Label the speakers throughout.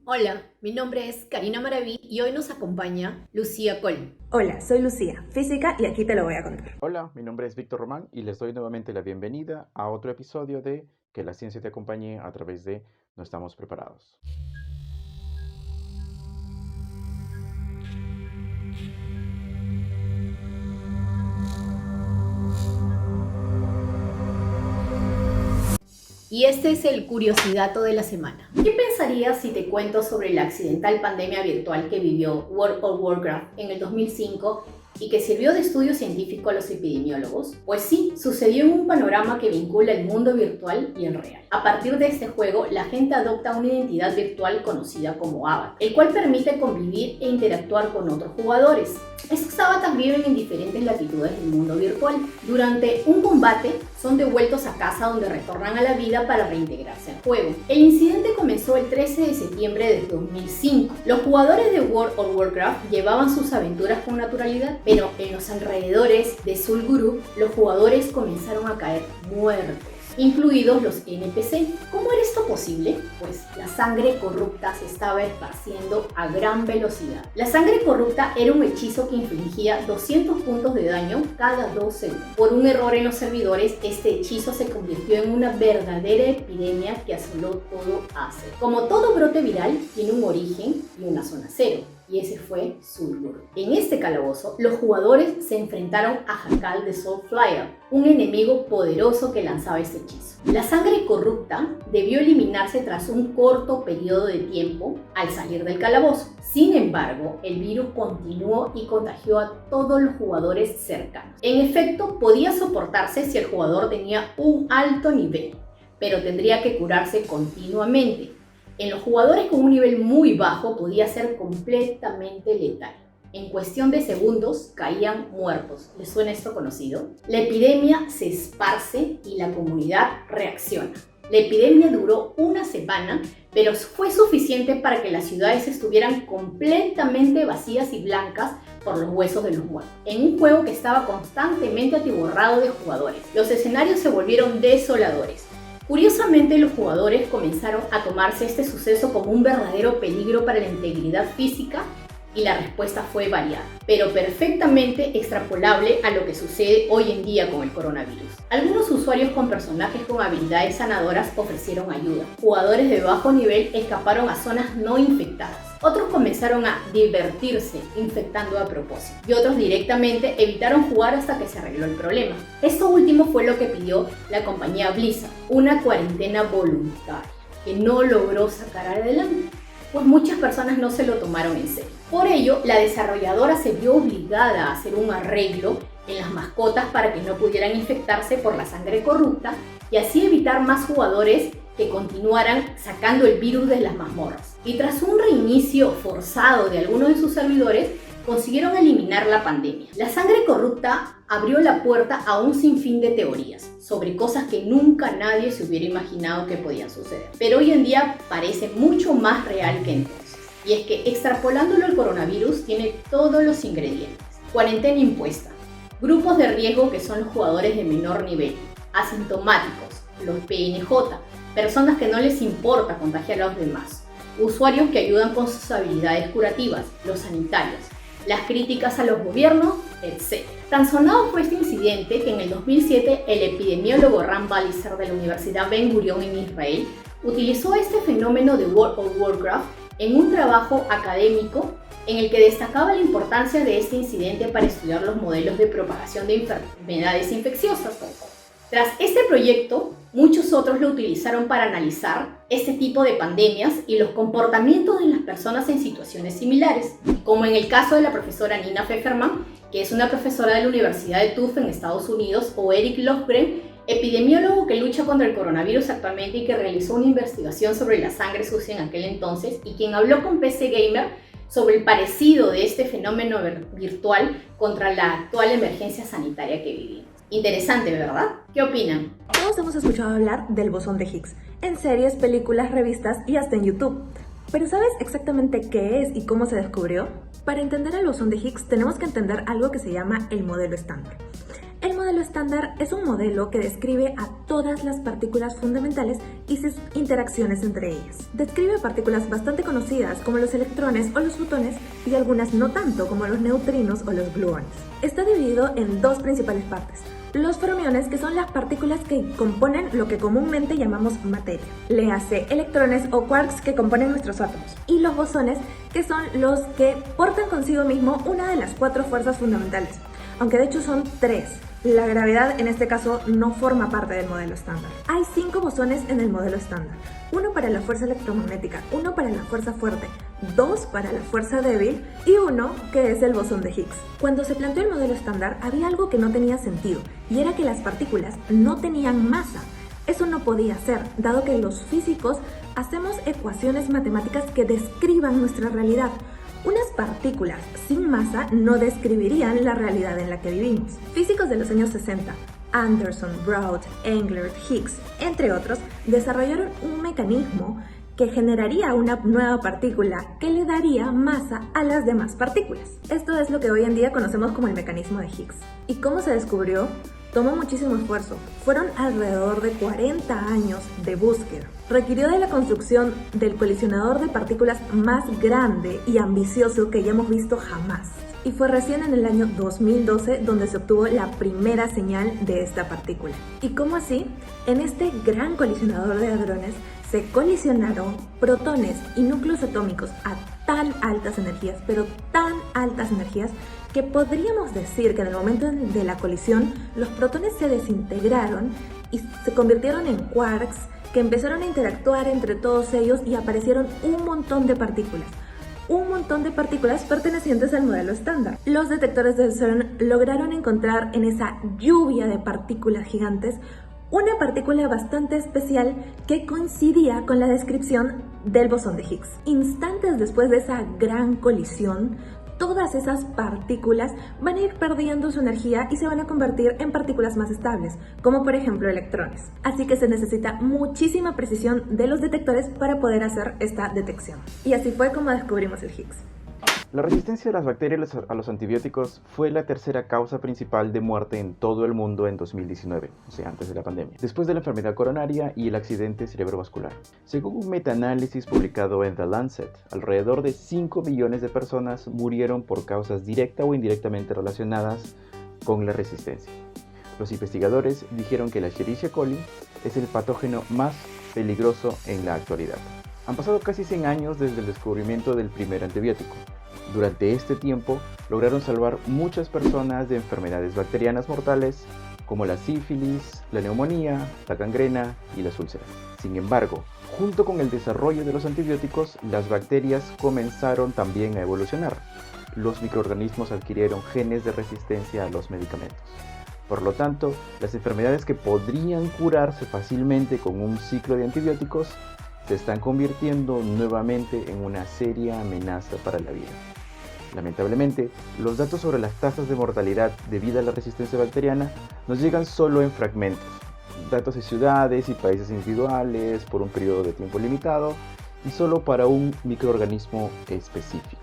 Speaker 1: Hola, mi nombre es Karina Maraví y hoy nos acompaña Lucía Col.
Speaker 2: Hola, soy Lucía, física, y aquí te lo voy a contar.
Speaker 3: Hola, mi nombre es Víctor Román y les doy nuevamente la bienvenida a otro episodio de Que la ciencia te acompañe a través de No estamos preparados.
Speaker 1: Y este es el Curiosidato de la semana. ¿Qué pensarías si te cuento sobre la accidental pandemia virtual que vivió World of Warcraft en el 2005 y que sirvió de estudio científico a los epidemiólogos? Pues sí, sucedió en un panorama que vincula el mundo virtual y el real. A partir de este juego, la gente adopta una identidad virtual conocida como avatar, el cual permite convivir e interactuar con otros jugadores. Estos avatars viven en diferentes latitudes del mundo virtual. Durante un combate, son devueltos a casa donde retornan a la vida para reintegrarse al juego. El incidente comenzó el 13 de septiembre de 2005. Los jugadores de World of Warcraft llevaban sus aventuras con naturalidad, pero en los alrededores de Zul'Gurub, los jugadores comenzaron a caer muertos, incluidos los NPC. ¿Cómo era esto posible? Pues la sangre corrupta se estaba esparciendo a gran velocidad. La sangre corrupta era un hechizo que infligía 200 puntos de daño cada 2 segundos. Por un error en los servidores, este hechizo se convirtió en una verdadera epidemia que asoló todo Azeroth. Como todo brote viral, tiene un origen y una zona cero, y ese fue Zul'Gurub. En este calabozo, los jugadores se enfrentaron a Jackal de Soulflyer, un enemigo poderoso que lanzaba este hechizo. La sangre corrupta debió eliminarse tras un corto periodo de tiempo al salir del calabozo. Sin embargo, el virus continuó y contagió a todos los jugadores cercanos. En efecto, podía soportarse si el jugador tenía un alto nivel, pero tendría que curarse continuamente. En los jugadores con un nivel muy bajo podía ser completamente letal. En cuestión de segundos caían muertos. ¿Les suena esto conocido? La epidemia se esparce y la comunidad reacciona. La epidemia duró una semana, pero fue suficiente para que las ciudades estuvieran completamente vacías y blancas por los huesos de los muertos. En un juego que estaba constantemente atiborrado de jugadores, los escenarios se volvieron desoladores. Curiosamente, los jugadores comenzaron a tomarse este suceso como un verdadero peligro para la integridad física y la respuesta fue variada, pero perfectamente extrapolable a lo que sucede hoy en día con el coronavirus. Algunos usuarios con personajes con habilidades sanadoras ofrecieron ayuda. Jugadores de bajo nivel escaparon a zonas no infectadas. Otros comenzaron a divertirse infectando a propósito y otros directamente evitaron jugar hasta que se arregló el problema. Esto último fue lo que pidió la compañía Blizzard, una cuarentena voluntaria que no logró sacar adelante, pues muchas personas no se lo tomaron en serio. Por ello, la desarrolladora se vio obligada a hacer un arreglo en las mascotas para que no pudieran infectarse por la sangre corrupta y así evitar más jugadores que continuaran sacando el virus de las mazmorras. Y tras un reinicio forzado de algunos de sus servidores, consiguieron eliminar la pandemia. La sangre corrupta abrió la puerta a un sinfín de teorías sobre cosas que nunca nadie se hubiera imaginado que podían suceder. Pero hoy en día parece mucho más real que entonces. Y es que extrapolándolo al coronavirus tiene todos los ingredientes. Cuarentena impuesta, grupos de riesgo que son los jugadores de menor nivel, asintomáticos, los PNJ, personas que no les importa contagiar a los demás, usuarios que ayudan con sus habilidades curativas, los sanitarios, las críticas a los gobiernos, etc. Tan sonado fue este incidente que en el 2007 el epidemiólogo Ran Balicer de la Universidad Ben Gurion en Israel utilizó este fenómeno de World of Warcraft en un trabajo académico en el que destacaba la importancia de este incidente para estudiar los modelos de propagación de enfermedades infecciosas. Tras este proyecto, muchos otros lo utilizaron para analizar este tipo de pandemias y los comportamientos de las personas en situaciones similares, como en el caso de la profesora Nina Pfefferman, que es una profesora de la Universidad de Tufts en Estados Unidos, o Eric Lofgren, epidemiólogo que lucha contra el coronavirus actualmente y que realizó una investigación sobre la sangre sucia en aquel entonces y quien habló con PC Gamer sobre el parecido de este fenómeno virtual contra la actual emergencia sanitaria que vivimos. Interesante, ¿verdad? ¿Qué opinan?
Speaker 2: Todos hemos escuchado hablar del bosón de Higgs, en series, películas, revistas y hasta en YouTube. ¿Pero sabes exactamente qué es y cómo se descubrió? Para entender el bosón de Higgs tenemos que entender algo que se llama el modelo estándar. El modelo modelo estándar es un modelo que describe a todas las partículas fundamentales y sus interacciones entre ellas. Describe partículas bastante conocidas como los electrones o los fotones y algunas no tanto como los neutrinos o los gluones. Está dividido en dos principales partes. Los fermiones, que son las partículas que componen lo que comúnmente llamamos materia. Le hace electrones o quarks, que componen nuestros átomos. Y los bosones, que son los que portan consigo mismo una de las 4 fuerzas fundamentales, aunque de hecho son 3. La gravedad en este caso no forma parte del modelo estándar. Hay 5 bosones en el modelo estándar. 1 para la fuerza electromagnética, 1 para la fuerza fuerte, 2 para la fuerza débil y 1 que es el bosón de Higgs. Cuando se planteó el modelo estándar había algo que no tenía sentido, y era que las partículas no tenían masa. Eso no podía ser, dado que los físicos hacemos ecuaciones matemáticas que describan nuestra realidad. Unas partículas sin masa no describirían la realidad en la que vivimos. Físicos de los años 60, Anderson, Broad, Englert, Higgs, entre otros, desarrollaron un mecanismo que generaría una nueva partícula que le daría masa a las demás partículas. Esto es lo que hoy en día conocemos como el mecanismo de Higgs. ¿Y cómo se descubrió? Tomó muchísimo esfuerzo. Fueron alrededor de 40 años de búsqueda. Requirió de la construcción del colisionador de partículas más grande y ambicioso que hayamos visto jamás. Y fue recién en el año 2012 donde se obtuvo la primera señal de esta partícula. ¿Y cómo así? En este gran colisionador de hadrones se colisionaron protones y núcleos atómicos a tan altas energías, pero tan altas energías, que podríamos decir que en el momento de la colisión los protones se desintegraron y se convirtieron en quarks, que empezaron a interactuar entre todos ellos y aparecieron un montón de partículas. Un montón de partículas pertenecientes al modelo estándar. Los detectores del CERN lograron encontrar en esa lluvia de partículas gigantes una partícula bastante especial que coincidía con la descripción del bosón de Higgs. Instantes después de esa gran colisión, todas esas partículas van a ir perdiendo su energía y se van a convertir en partículas más estables, como por ejemplo electrones. Así que se necesita muchísima precisión de los detectores para poder hacer esta detección. Y así fue como descubrimos el Higgs.
Speaker 3: La resistencia de las bacterias a los antibióticos fue la tercera causa principal de muerte en todo el mundo en 2019, o sea, antes de la pandemia, después de la enfermedad coronaria y el accidente cerebrovascular. Según un metaanálisis publicado en The Lancet, alrededor de 5 millones de personas murieron por causas directa o indirectamente relacionadas con la resistencia. Los investigadores dijeron que la Escherichia coli es el patógeno más peligroso en la actualidad. Han pasado casi 100 años desde el descubrimiento del primer antibiótico. Durante este tiempo lograron salvar muchas personas de enfermedades bacterianas mortales como la sífilis, la neumonía, la gangrena y las úlceras. Sin embargo, junto con el desarrollo de los antibióticos, las bacterias comenzaron también a evolucionar. Los microorganismos adquirieron genes de resistencia a los medicamentos. Por lo tanto, las enfermedades que podrían curarse fácilmente con un ciclo de antibióticos se están convirtiendo nuevamente en una seria amenaza para la vida. Lamentablemente, los datos sobre las tasas de mortalidad debido a la resistencia bacteriana nos llegan solo en fragmentos, datos de ciudades y países individuales por un periodo de tiempo limitado y solo para un microorganismo específico.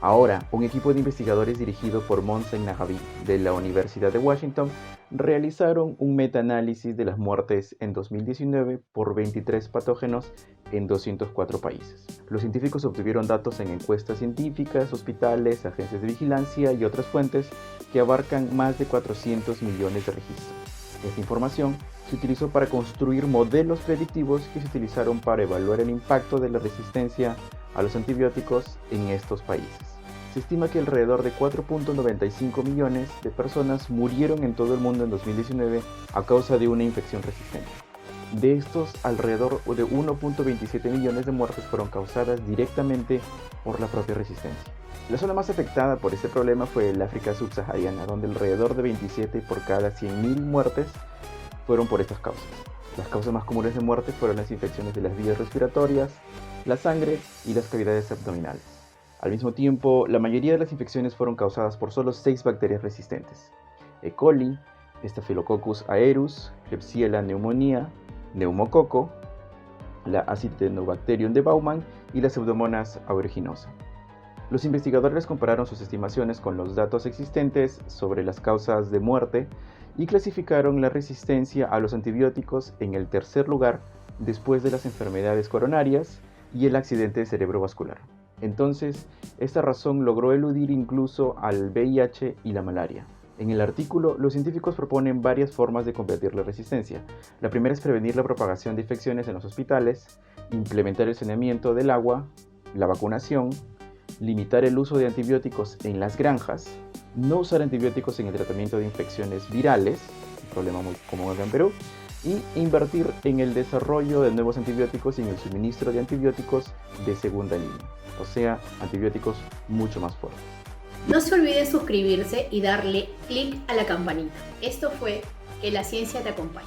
Speaker 3: Ahora, un equipo de investigadores dirigido por Mohsen Nahabi de la Universidad de Washington realizaron un metaanálisis de las muertes en 2019 por 23 patógenos en 204 países. Los científicos obtuvieron datos en encuestas científicas, hospitales, agencias de vigilancia y otras fuentes que abarcan más de 400 millones de registros. Esta información se utilizó para construir modelos predictivos que se utilizaron para evaluar el impacto de la resistencia a los antibióticos en estos países. Se estima que alrededor de 4.95 millones de personas murieron en todo el mundo en 2019 a causa de una infección resistente. De estos, alrededor de 1.27 millones de muertes fueron causadas directamente por la propia resistencia. La zona más afectada por este problema fue el África subsahariana, donde alrededor de 27 por cada 100.000 muertes fueron por estas causas. Las causas más comunes de muerte fueron las infecciones de las vías respiratorias, la sangre y las cavidades abdominales. Al mismo tiempo, la mayoría de las infecciones fueron causadas por solo 6 bacterias resistentes: E. coli, Staphylococcus aureus, Klebsiella pneumoniae, neumococo, la Acinetobacterium de Baumann y la Pseudomonas aeruginosa. Los investigadores compararon sus estimaciones con los datos existentes sobre las causas de muerte y clasificaron la resistencia a los antibióticos en el tercer lugar después de las enfermedades coronarias y el accidente cerebrovascular. Entonces, esta razón logró eludir incluso al VIH y la malaria. En el artículo, los científicos proponen varias formas de combatir la resistencia. La primera es prevenir la propagación de infecciones en los hospitales, implementar el saneamiento del agua, la vacunación, limitar el uso de antibióticos en las granjas, no usar antibióticos en el tratamiento de infecciones virales, un problema muy común acá en Perú, y invertir en el desarrollo de nuevos antibióticos y en el suministro de antibióticos de segunda línea, o sea, antibióticos mucho más fuertes.
Speaker 1: No se olviden suscribirse y darle clic a la campanita. Esto fue Que la Ciencia te acompañe.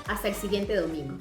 Speaker 1: Hasta el siguiente domingo.